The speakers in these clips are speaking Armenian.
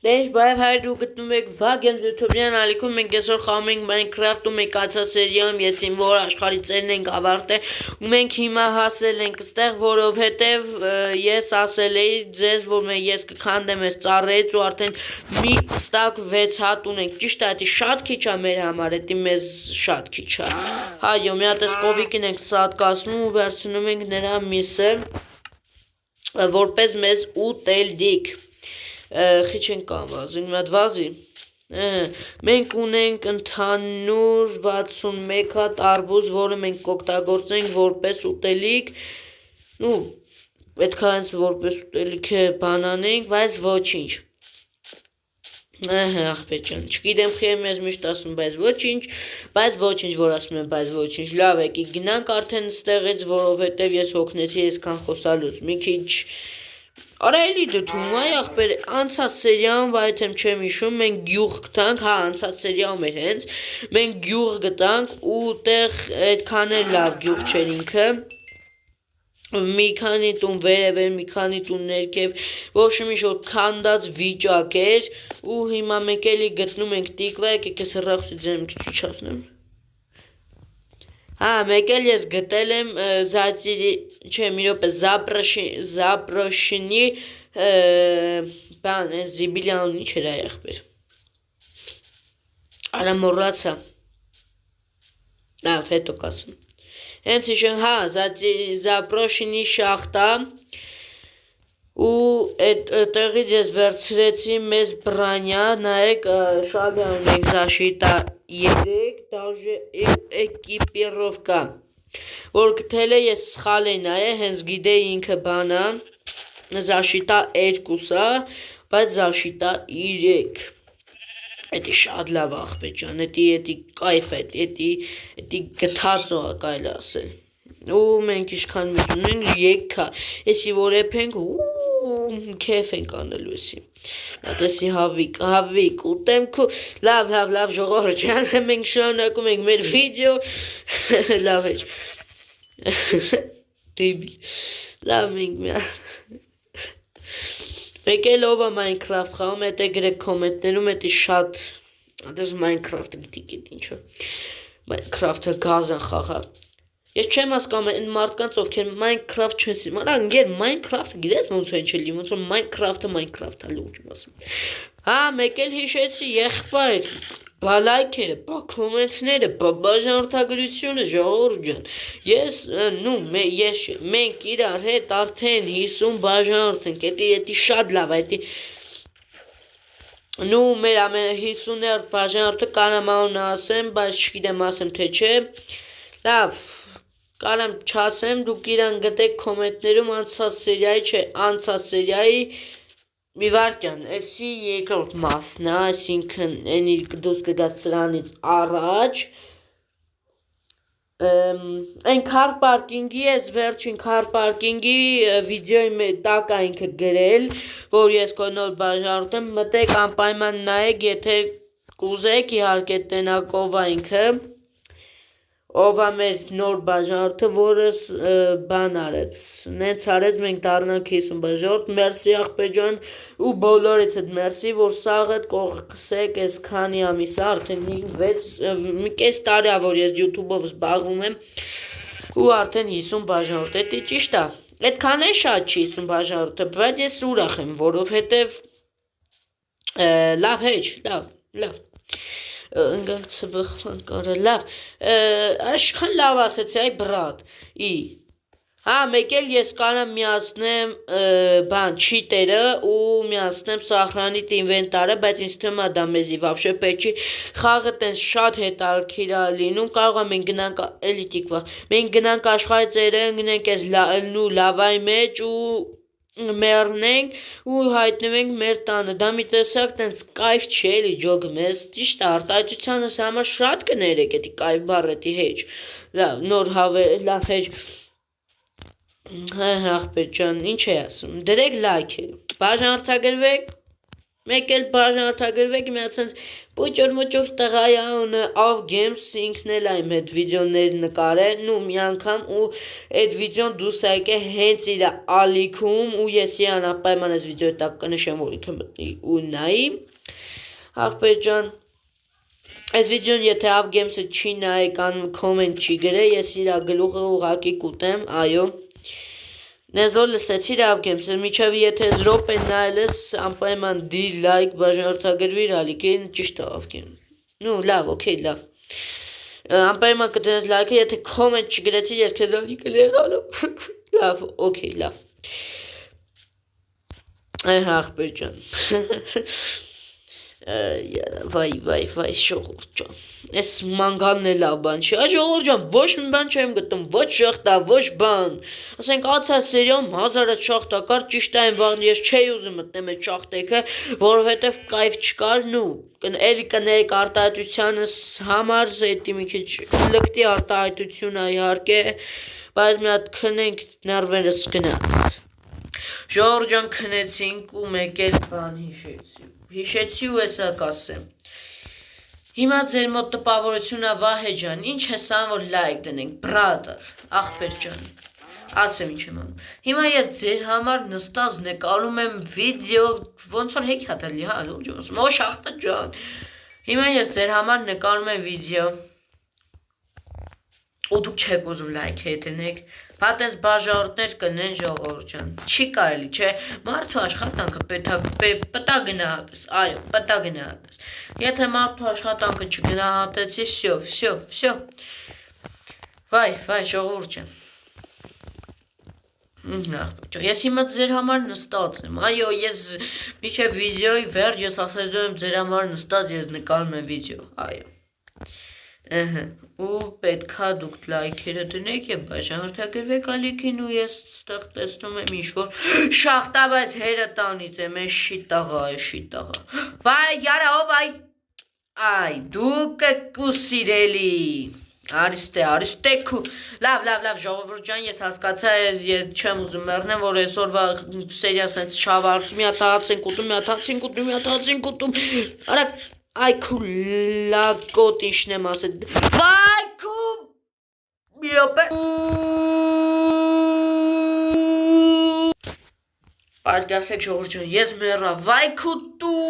Դեж բայև հայր ու գտնում եք վագ եմ զյութուբյան ալիքում մենք եսօր խաղում ենք Minecraft ու մեկ ացա սերիայում եսին որ աշխարի ծերն ենք ավարտել ու մենք հիմա հասել ենք ստեղ որովհետև ես ասել էի ձեզ որ ես կքանդեմ ես ծառայից ու արդեն մի ստակ 6 հատ ունենք ճիշտ է դա շատ քիչ է մեր համար դա մեզ շատ քիչ է հայո մի հատ էս կովիկին ենք սատկացնում ու վերցնում ենք նրա միսը որպես մեզ ուտելիք Խիչ ենք կամազին մի հատ վազի մենք ունենք ընդհանուր 61 հատ արբուզ որը մենք կօգտագործենք որպես ուտելիք ու պետք է հենց որպես ուտելիք բան անենք բայց ոչինչ ախպեր ջան չգիտեմ խի եմ ես միշտ ասում բայց ոչինչ որ ասում եմ բայց ոչինչ լավ եկի գնանք արդեն ստեղից որովհետև ես հոգնեցի այսքան խոսալուց մի քիչ Արա էլի դդում այ ախպեր անցած սերիայում վայթեմ չեմ հիշում մենք գյուղ գտանք հա անցած սերիայում էր հենց մենք գյուղ գտանք ու տեղ այդքան էլ լավ գյուղ չէր ինքը մի քանի տուն վերև մի քանի տուն ներքև ոչ մի շոտ քանդած վիճակ էր ու հիմա մենք էլի գտնում ենք տիկվա եկեք ես հեռախոսի ձեմ քիչ ասնեմ Հա, մեկ էլ ես գտել եմ չէ, մի րոպե Զապրոշինի բան, Զիբիլյանն ինչ էր այ ախպեր։ Արա մոռացա։ Լավ, հետո կասեմ։ Հենց հիշեմ, հա, Զապրոշինի շախտա ու այդ տեղից ես վերցրեցի մեզ բրանյա, նայեք շագա ունենք զաշիտա 3 даже էկիպիրովկա որ գտել է ես սխալ է նայե հենց գիտեի ինքը բանա զաշիտա 2-ա բայց զաշիտա 3 Էդի շատ լավ ախպետ ջան էդի կայֆ է էդի գթածո կարելի ասել ու մենք ինչքան միտում ենք եկա էսի որ էփենք քեֆ ենք անելու էսի Ատեսի հավիկ ուտեմ քու լավ ժողովուրդ ջան մենք շարունակում ենք մեր վիդեո լավ է դեբիլ լավ մենք մեկ էլ ով է Minecraft խաղում էդ է գրեք կոմենտներում էդի շատ ատես Minecraft-ը գիտի ինչու Minecraft-ը գազան խաղա Ես չեմ հասկանում այն մարդկանց ովքեր Minecraft չեն սիրում անգեր Minecraft-ը գիտես ոնց է ինչի ոնց որ Minecraft-ը լուրջ եմ ասում Հա մեկ էլ հիշեցի եղբայր բալայքերը բա կոմենտները բա բաժանորդագրությունը ժողովուրդ ջան ես մենք իրար հետ արդեն 50 բաժանորդ ենք էդի շատ լավ է նու մեր ամեն 50-րդ բաժանորդը կանամանուն ասեմ բայց չգիտեմ ասեմ թե չէ լավ Կարամ չասեմ դուք իրան գտեք կոմենտներում անցած սերիայի չէ անցած սերիայի մի վարքյան էսի երկրորդ մասն է այսինքն այնի դուս կգաս սրանից առաջ այն քար պարկինգի ես վերջին քար պարկինգի վիդեոյի տակ է ինքը գրել որ ես քո նոր բաժանորդ եմ մտեք անպայման նայեք եթե կուզեք իհարկե տենակ ով է ինքը ով է մեր նոր բաժանորդը, որս բան արեց, նենց արեց մենք դառնանք 50 բաժանորդ, մերսի ախպեր ջան ու բոլորից հետ մերսի, որ սաղ հետ կողքսեք ես քանի ամիս է, արդեն 5-6 մի կես տարի է, որ ես YouTube-ով զբաղվում եմ ու արդեն 50 բաժանորդ, էդի ճիշտ է, այդքան է շատ չի 50 բաժանորդը, բայց ես ուրախ եմ, որովհետև լավ հեչ, լավ ընգանք ծբխվան կարը լավ աշխան լավ ասեցի այ բրատ հա մեկ էլ ես կարամ միացնեմ բան չիտերը ու միացնեմ սախրանիտ ինվենտարը բայց ինձ թվում է դա մեզի վավշե պետք չի խաղը տենց շատ հետաքրքիր է լինում կարող է մենք գնանք էլի տիկվա մենք գնանք աշխարհի ծերերը գնանք այս լավայի մեջ ու մեռնենք ու հայտնվենք մեր տանը դա մի տեսակ տենց կայֆ չի էլի ջոգ մեզ ճիշտ է արտահայտությանս համար շատ կներեք էդի կայֆ բառետի հեչ լավ նոր լավ հեչ ախպեր ջան ինչ է ասում դրեք լայքեր բաժանորդագրվեք Մեկ էլ բաժանորդագրվեք մի հատ սենց պուճուր-մուճուր տղայանը Av Games ինքն էլ այմ հետ վիդեոներ նկարել ու մի անգամ ու այդ վիդեոն դուս եկե հենց իր ալիքում ու ես անապայման այս վիդեոյի տակ կնշեմ որ ինքը մտնի ու նայի աղբեր ջան այս վիդեոն եթե Av Games-ը չի նայի կամ կոմենտ չի գրե ես իր գլուխը ուղակի կուտեմ այո Նեզ որ լսեցիր Av Games-ը միջև եթե զրոպ են նայել ես անպայման դիր լայք բաժանորդագրվիր ալիքին ճիշտ է Av Games նու լավ օքեյ լավ անպայման կդնես լայքը եթե կոմենտ չգրեցիր ես քեզ ալիքը լեղալով լավ օքեյ լավ այհ աղբեր ջան վայ ժողովուրդ ջան Այս մանգալն է լավ բան չի ժողովուրդ ջան ոչ մի բան չեմ գտնում ոչ շախտա ոչ բան ասենք ացած սերիում 1000-ը շախտա կար ճիշտ այն վաղ ես չէի ուզում մտնեմ այդ շախտեքը որովհետև կայֆ չկար նու էլի կներեք արտահայտությանս համար զետի մի քիչ լկտի արտահայտությունը իհարկե բայց մի հատ քնենք նարվերս գնաց ժողովուրդ ջան քնեցինք ու մեկ էլ բան հիշեցի ու հեսա կասեմ Հիմա ձեր մոտ տպավորությունը Վահե ջան, ինչ ես ան որ լայք դնենք, brother, աղբեր ջան, ասեմ ինչ եմ անում Հիմա ես ձեր համար նստած նկարում եմ վիդեո, ոնց որ հեքիաթելի, հա, ո շախտա ջան Հիմա ես ձեր համար նկարում եմ վիդեո ու դուք չեք ուզում լայք դնեք Հատ այս բաժանորդներ կնեն ժողովուրդ ջան Չի կարելի չէ մարդու աշխատանքը պետք գնահատես այո պետք գնահատես Եթե մարդու աշխատանքը չգնահատեցի վсё Վայ ժողովուրդ ջան Ես հիմա ձեր համար նստած եմ այո ես միջև վիդեոյի վերջ ես ասելու եմ ձեր համար նստած ես նկարում եմ վիդեո այո ու պետքա դուք լայքերը դնեք եւ բաժանորդագրվեք ալիքին ու ես ստեղ տեսնում եմ ինչ որ շախտա բայց հերը տանից եմ այս շիտաղա վայ յարա ով այ դուք կուսիրելի Արիստե լավ ժողովուրդ ջան ես հասկացա ես չեմ ուզում մեռնեմ որ այսօրվա սերիա սենց շավարդի մի հատ հացին կուտում արա Այ քու լակոտ ինչն եմ ասել Վայ քու մի րոպե Պատկասեք ժողովուրդ ջան ես մեռա Վայ քու տուտ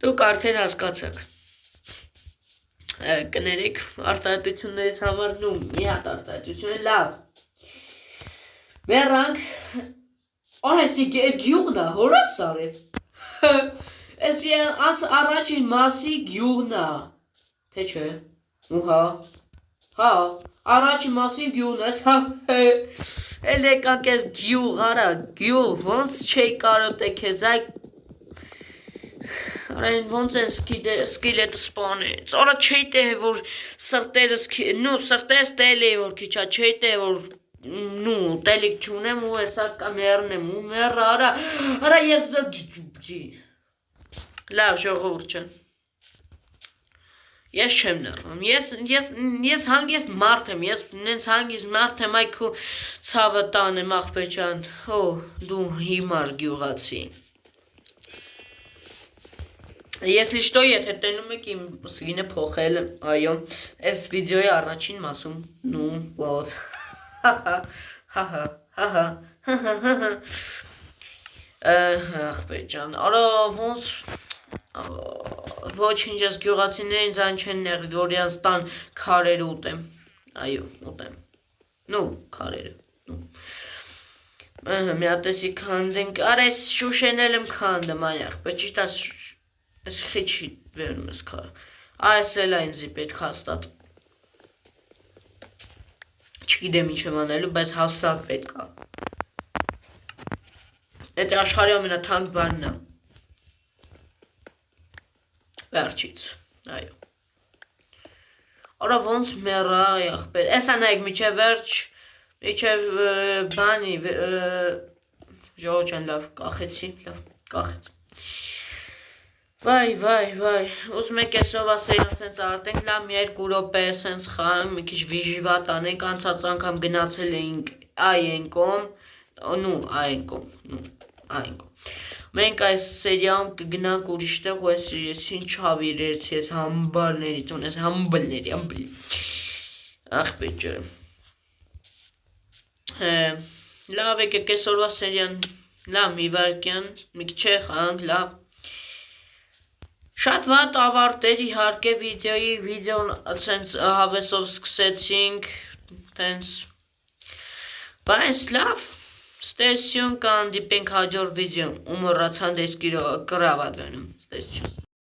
Դուք արդեն հասկացաք Կներեք արտահայտություններից համար նու մի հատ արտահայտություն լավ Մեռանք Այս գյուղն է, հորաս սարև Այս առաջին մասի գյուղն է Թե չէ ու հա առաջին մասի գյուղն ես Էլ եկանք ես գյուղ արա գյուղ ոնց չէի կարոտե քեզ այ Արայն ոնց են սկիլետը սպանեց Արա չէի տեհ որ սրտերս սրտես տել էի որ քիչա չէի տեհ որ նու տելիք չունեմ ու հեսա կամերնեմ ու մեռ արա ես լավ ժողովուրդ ջան ես չեմ նռում ես հանգիստ մարդ եմ ես նենց հանգիստ մարդ եմ այ քու ցավը տանեմ աղբեր ջան դու հիմար գյուղացի Если что, եթե տենում եք իմ սկինը փոխել այո այս վիդեոյի առաջին մասում նու ոտ Աղբեր ջան, արա ոնց ոչինչ ես գյուղացիներին ձայն չեն նեղի, որ իրանց տան քարերը ուտեմ, այո, ուտեմ, նու քարերը, մի հատեսի քանդենք, արա ես շուշեն էլ եմ քանդեմ, այ աղբեր, ճիշտ ես խիչի վերնում ես քարը, այս էլ այնձի պետք հաստատ Չգիտեմ ինչ եմ անելու, բայց հաստատ պետք է Այդ աշխարհի ամենաթանկ բանն է Վերջից, այո Արա ոնց մեռա աղբեր Էսա նայեք միջև վերջ Միջև բանի Ժողովուրդ ջան լավ կախեցի Լավ կախեց Վայ Ուզում եք այսով ասեիլ սենց արտենք լավ մի երկու րոպե սենց խաղանք մի քիչ վիժիվատ անենք անցած անգամ գնացել էինք այ ենկոմ նու այն կողմ, նու այն կողմ։ Մենք այս սերիայում կգնանք ուրիշտեղ ու ես ինչ հավիրեցի ես համբալներից ունես համբալների ախպեր ջրը լավ եկեք այսօրվա սերիան լավ մի վարկյան մի քիչ խանք լավ շատ վատ ավարտեր իհարկե վիդեոն ցենց հավեսով սկսեցինք տենց բայց լավ ստեսյուն կհանդիպենք հաջորդ վիդեոում ու մոռացան դեսկիրո կրավատվենում ստեսյուն